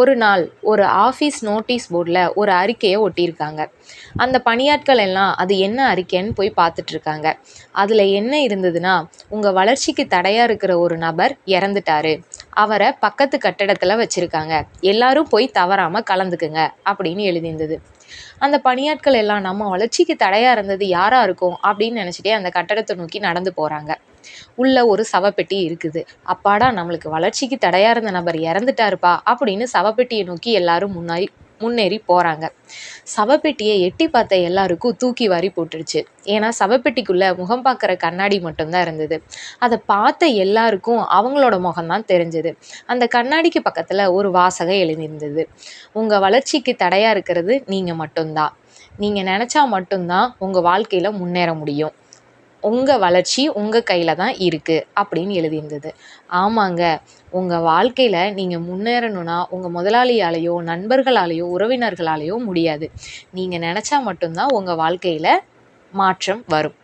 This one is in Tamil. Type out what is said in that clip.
ஒரு நாள் ஒரு ஆஃபீஸ் நோட்டீஸ் போர்டில் ஒரு அறிக்கையை ஒட்டியிருக்காங்க. அந்த பணியாட்கள் எல்லாம் அது என்ன அறிக்கைன்னு போய் பார்த்துட்ருக்காங்க. அதில் என்ன இருந்ததுன்னா, உங்கள் வளர்ச்சிக்கு தடையாக இருக்கிற ஒரு நபர் இறந்துட்டாரு, அவரை பக்கத்து கட்டிடத்தில் வச்சுருக்காங்க, எல்லாரும் போய் தவறாமல் கலந்துக்குங்க அப்படின்னு எழுதியிருந்தது. அந்த பணியாட்கள் எல்லாம் நம்ம வளர்ச்சிக்கு தடையாக இருந்தது யாராக இருக்கும் அப்படின்னு நினச்சிட்டே அந்த கட்டடத்தை நோக்கி நடந்து போகிறாங்க. உள்ள ஒரு சவப்பெட்டி இருக்குது. அப்பாடா, நம்மளுக்கு வளர்ச்சிக்கு தடையா இருந்த நபர் இறந்துட்டாருப்பா அப்படின்னு சவப்பெட்டியை நோக்கி எல்லாரும் முன்னேறி போறாங்க. சவப்பெட்டியை எட்டி பார்த்த எல்லாருக்கும் தூக்கி வாரி போட்டுருச்சு. ஏன்னா சவப்பெட்டிக்குள்ள முகம் பார்க்குற கண்ணாடி மட்டும்தான் இருந்தது. அதை பார்த்த எல்லாருக்கும் அவங்களோட முகம்தான் தெரிஞ்சது. அந்த கண்ணாடிக்கு பக்கத்துல ஒரு வாசகம் எழுதியிருந்தது. உங்க வளர்ச்சிக்கு தடையா இருக்கிறது நீங்க மட்டும்தான். நீங்க நினைச்சா மட்டும்தான் உங்க வாழ்க்கையில முன்னேற முடியும். உங்கள் வளர்ச்சி உங்கள் கையில் தான் இருக்குது அப்படின்னு எழுதியிருந்தது. ஆமாங்க, உங்கள் வாழ்க்கையில் நீங்கள் முன்னேறணும்னா உங்கள் முதலாளியாலேயோ நண்பர்களாலேயோ உறவினர்களாலேயோ முடியாது. நீங்கள் நினச்சா மட்டும்தான் உங்கள் வாழ்க்கையில் மாற்றம் வரும்.